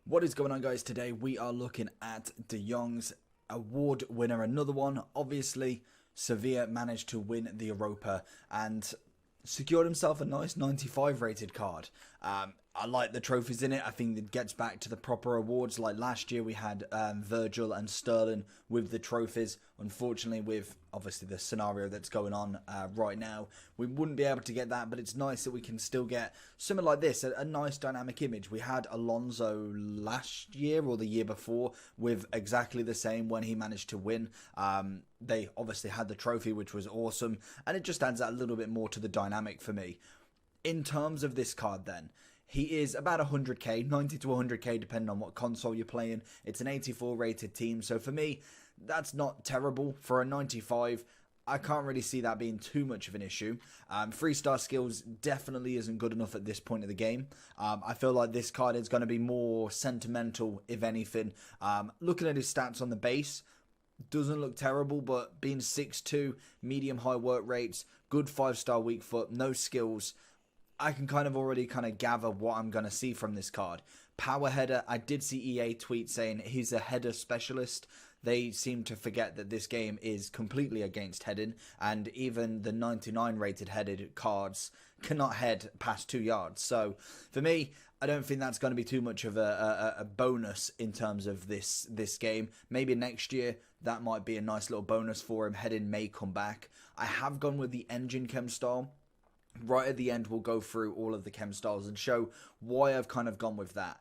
What is going on, guys? Today we are looking at Jong's award winner, another one. Obviously, Sevilla managed to win the Europa and secured himself a nice 95 rated card. I like the trophies in it. I think it gets back to the proper awards. Like last year we had Virgil and Sterling with the trophies. Unfortunately, with obviously the scenario that's going on right now, we wouldn't be able to get that, but it's nice that we can still get something like this, a nice dynamic image. We had Alonso last year or the year before with exactly the same when he managed to win. They obviously had the trophy, which was awesome, and it just adds that a little bit more to the dynamic for me. In terms of this card then, he is about 100k, 90 to 100k depending on what console you're playing. It's an 84 rated team, so for me, that's not terrible. For a 95, I can't really see that being too much of an issue. 3-star skills definitely isn't good enough at this point of the game. I feel like this card is going to be more sentimental, if anything. Looking at his stats on the base, doesn't look terrible, but being 6'2", medium high work rates, good 5-star weak foot, no skills, I can kind of already gather what I'm going to see from this card. Power header, I did see EA tweet saying he's a header specialist. They seem to forget that this game is completely against heading, and even the 99 rated headed cards cannot head past 2 yards. So for me, I don't think that's going to be too much of a bonus in terms of this game. Maybe next year that might be a nice little bonus for him. Heading may come back. I have gone with the engine chem style. Right at the end, we'll go through all of the chem styles and show why I've kind of gone with that.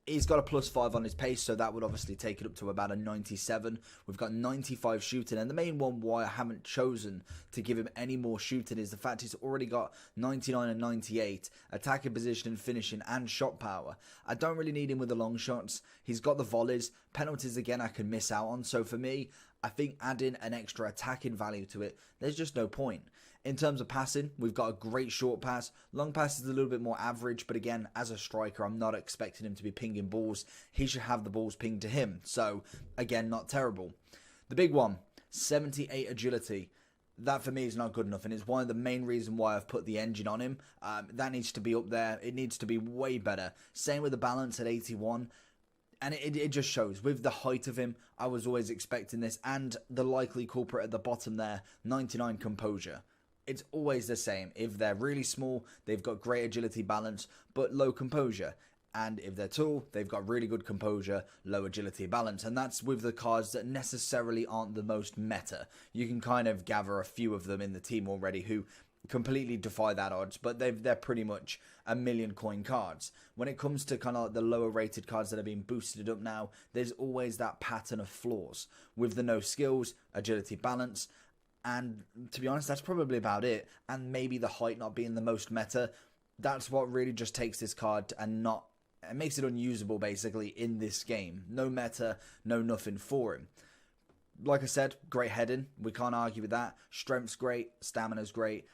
He's got a +5 on his pace, so that would obviously take it up to about a 97. We've got 95 shooting, and the main one why I haven't chosen to give him any more shooting is the fact he's already got 99 and 98, attacking position, finishing, and shot power. I don't really need him with the long shots. He's got the volleys. Penalties, again, I can miss out on. So for me, I think adding an extra attacking value to it, there's just no point. In terms of passing, we've got a great short pass. Long pass is a little bit more average, but again, as a striker, I'm not expecting him to be pinging balls. He should have the balls pinged to him. So, again, not terrible. The big one, 78 agility. That for me is not good enough, and it's one of the main reasons why I've put the engine on him. That needs to be up there. It needs to be way better. Same with the balance at 81. And it just shows. With the height of him, I was always expecting this. And the likely culprit at the bottom there, 99 composure. It's always the same. If they're really small, they've got great agility balance, but low composure. And if they're tall, they've got really good composure, low agility balance. And that's with the cards that necessarily aren't the most meta. You can kind of gather a few of them in the team already who completely defy that odds, but they're pretty much a million coin cards. When it comes to kind of like the lower rated cards that are being boosted up now, there's always that pattern of flaws with the no skills, agility, balance, and to be honest, that's probably about it. And maybe the height not being the most meta. That's what really just takes this card and it makes it unusable basically in this game. No meta, no nothing for him. Like I said, great heading. We can't argue with that. Strength's great, stamina's great.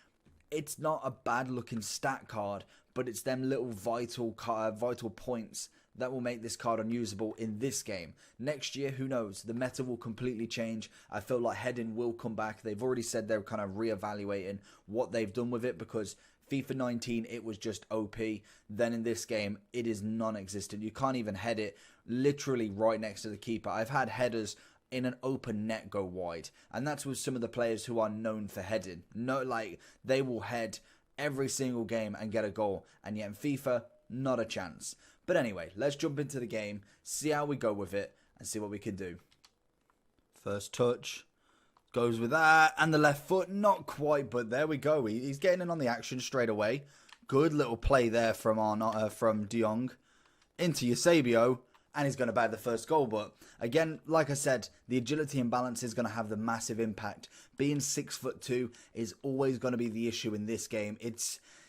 It's not a bad looking stat card, but it's them little vital points that will make this card unusable in this game. Next year, who knows? The meta will completely change. I feel like heading will come back. They've already said they're kind of reevaluating what they've done with it, because FIFA 19, it was just OP. Then in this game, it is non-existent. You can't even head it literally right next to the keeper. I've had headers in an open net go wide, and that's with some of the players who are known for heading. No, like, they will head every single game and get a goal, and yet in FIFA, not a chance. But anyway, let's jump into the game, see how we go with it, and see what we can do. First touch goes with that, and the left foot, not quite, but there we go. He's getting in on the action straight away. Good little play there from Jong into Eusebio, and he's going to bag the first goal. But again, like I said, the agility and balance is going to have the massive impact. Being 6'2" is always going to be the issue in this game.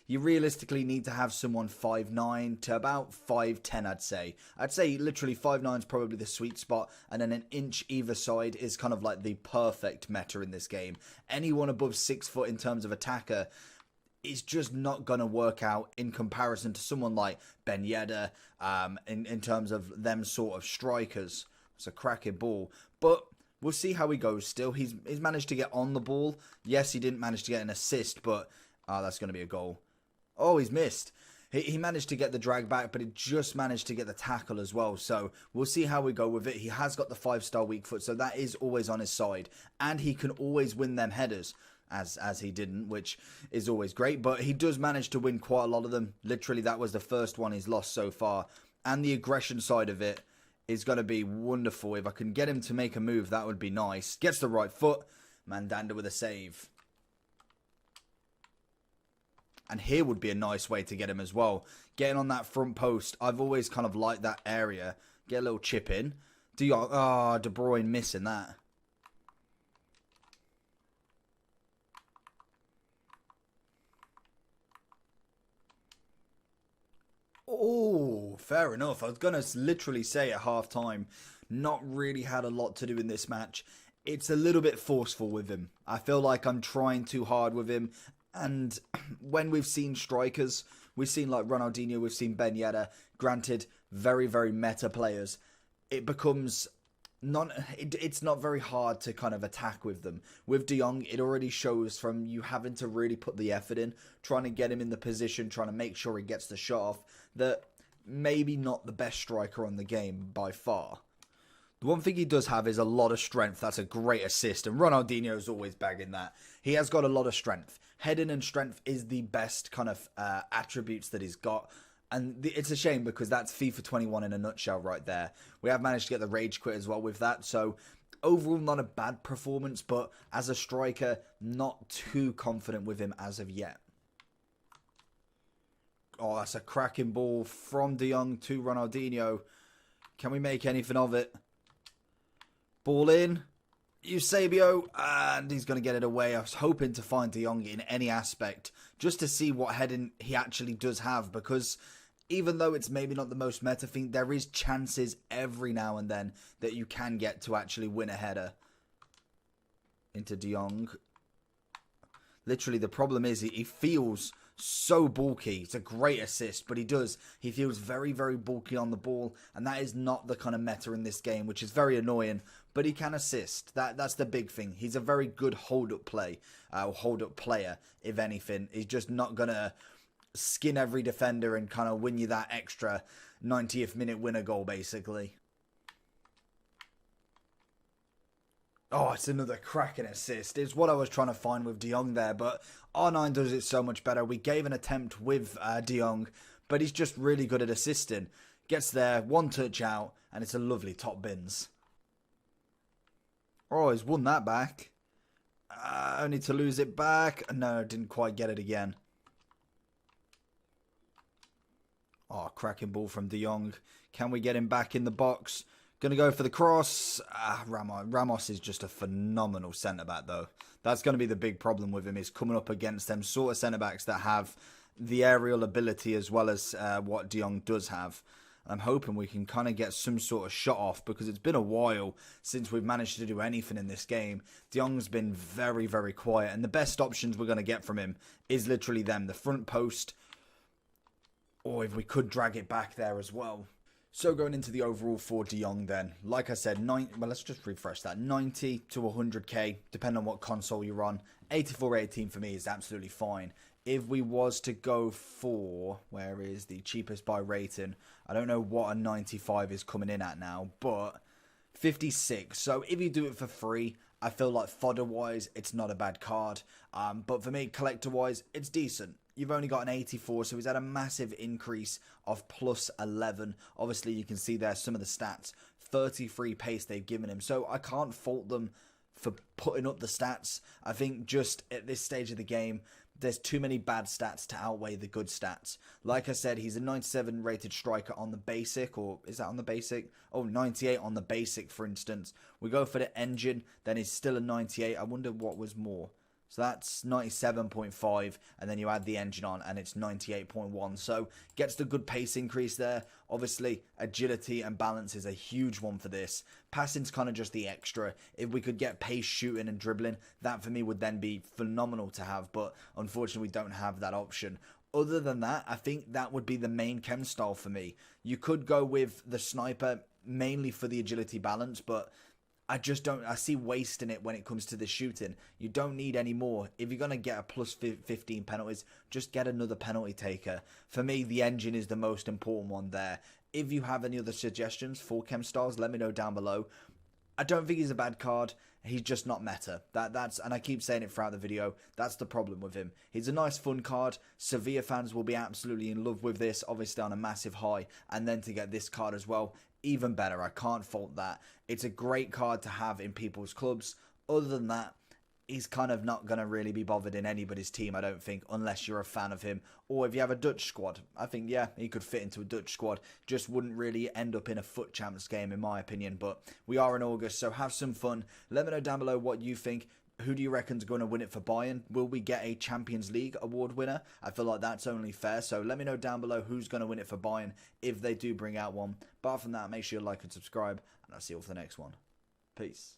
You realistically need to have someone 5'9" to about 5'10", I'd say. I'd say literally 5'9" is probably the sweet spot, and then an inch either side is kind of like the perfect meta in this game. Anyone above 6 foot in terms of attacker is just not going to work out in comparison to someone like Ben Yedder, in terms of them sort of strikers. It's a cracking ball. But we'll see how he goes still. He's managed to get on the ball. Yes, he didn't manage to get an assist, but that's going to be a goal. Oh, he's missed. He managed to get the drag back, but it just managed to get the tackle as well. So we'll see how we go with it. He has got the 5-star weak foot, so that is always on his side. And he can always win them headers, as he didn't, which is always great. But he does manage to win quite a lot of them. Literally, that was the first one he's lost so far. And the aggression side of it is going to be wonderful. If I can get him to make a move, that would be nice. Gets the right foot. Mandanda with a save. And here would be a nice way to get him as well. Getting on that front post. I've always kind of liked that area. Get a little chip in. De Bruyne missing that. Oh, fair enough. I was going to literally say at half-time, not really had a lot to do in this match. It's a little bit forceful with him. I feel like I'm trying too hard with him. And when we've seen strikers, we've seen like Ronaldinho, we've seen Ben Yedder, granted, very, very meta players, it becomes it's not very hard to kind of attack with them. With De Jong, it already shows from you having to really put the effort in, trying to get him in the position, trying to make sure he gets the shot off, that maybe not the best striker on the game by far. The one thing he does have is a lot of strength. That's a great assist, and Ronaldinho is always bagging that. He has got a lot of strength. Heading and strength is the best kind of attributes that he's got. And it's a shame because that's FIFA 21 in a nutshell right there. We have managed to get the rage quit as well with that. So overall, not a bad performance, but as a striker, not too confident with him as of yet. Oh, that's a cracking ball from De Jong to Ronaldinho. Can we make anything of it? Ball in. Eusebio, and he's going to get it away. I was hoping to find De Jong in any aspect just to see what heading he actually does have, because even though it's maybe not the most meta thing, there is chances every now and then that you can get to actually win a header. Into De Jong. Literally, the problem is he feels so bulky. It's a great assist, but he feels very, very bulky on the ball, and that is not the kind of meta in this game, which is very annoying. But he can assist. That's the big thing. He's a very good hold-up player, if anything. He's just not going to skin every defender and kind of win you that extra 90th minute winner goal, basically. Oh, it's another cracking assist. It's what I was trying to find with De Jong there, but R9 does it so much better. We gave an attempt with De Jong, but he's just really good at assisting. Gets there, one touch out, and it's a lovely top bins. Oh, he's won that back. Only to lose it back. No, didn't quite get it again. Oh, cracking ball from De Jong. Can we get him back in the box? Going to go for the cross. Ramos is just a phenomenal centre-back, though. That's going to be the big problem with him, is coming up against them sort of centre-backs that have the aerial ability as well as what De Jong does have. I'm hoping we can kind of get some sort of shot off, because it's been a while since we've managed to do anything in this game. De Jong's been very, very quiet, and the best options we're going to get from him is literally them. The front post, or if we could drag it back there as well. So going into the overall for De Jong then, like I said, let's just refresh that. 90 to 100k, depending on what console you're on. 84.18 for me is absolutely fine. If we was to go for, where is the cheapest buy rating? I don't know what a 95 is coming in at now, but 56. So if you do it for free, I feel like fodder-wise, it's not a bad card. But for me, collector-wise, it's decent. You've only got an 84, so he's had a massive increase of plus 11. Obviously, you can see there some of the stats. 33 pace they've given him. So I can't fault them for putting up the stats. I think just at this stage of the game, there's too many bad stats to outweigh the good stats. Like I said, he's a 97 rated striker on the basic, or is that on the basic? Oh, 98 on the basic, for instance. We go for the engine, then he's still a 98. I wonder what was more. So that's 97.5, and then you add the engine on, and it's 98.1. So gets the good pace increase there. Obviously, agility and balance is a huge one for this. Passing's kind of just the extra. If we could get pace, shooting, and dribbling, that for me would then be phenomenal to have. But unfortunately, we don't have that option. Other than that, I think that would be the main chem style for me. You could go with the sniper, mainly for the agility balance, but I just don't. I see wasting it when it comes to the shooting. You don't need any more. If you're gonna get a plus 15 penalties, just get another penalty taker. For me, the engine is the most important one there. If you have any other suggestions for Chem Stars, let me know down below. I don't think he's a bad card. He's just not meta. That's and I keep saying it throughout the video. That's the problem with him. He's a nice fun card. Sevilla fans will be absolutely in love with this, obviously on a massive high. And then to get this card as well, even better. I can't fault that. It's a great card to have in people's clubs. Other than that, he's kind of not going to really be bothered in anybody's team, I don't think, unless you're a fan of him. Or if you have a Dutch squad, I think, yeah, he could fit into a Dutch squad. Just wouldn't really end up in a FUT Champs game, in my opinion. But we are in August, so have some fun. Let me know down below what you think. Who do you reckon's going to win it for Bayern? Will we get a Champions League award winner? I feel like that's only fair. So let me know down below who's going to win it for Bayern if they do bring out one. But apart from that, make sure you like and subscribe. And I'll see you all for the next one. Peace.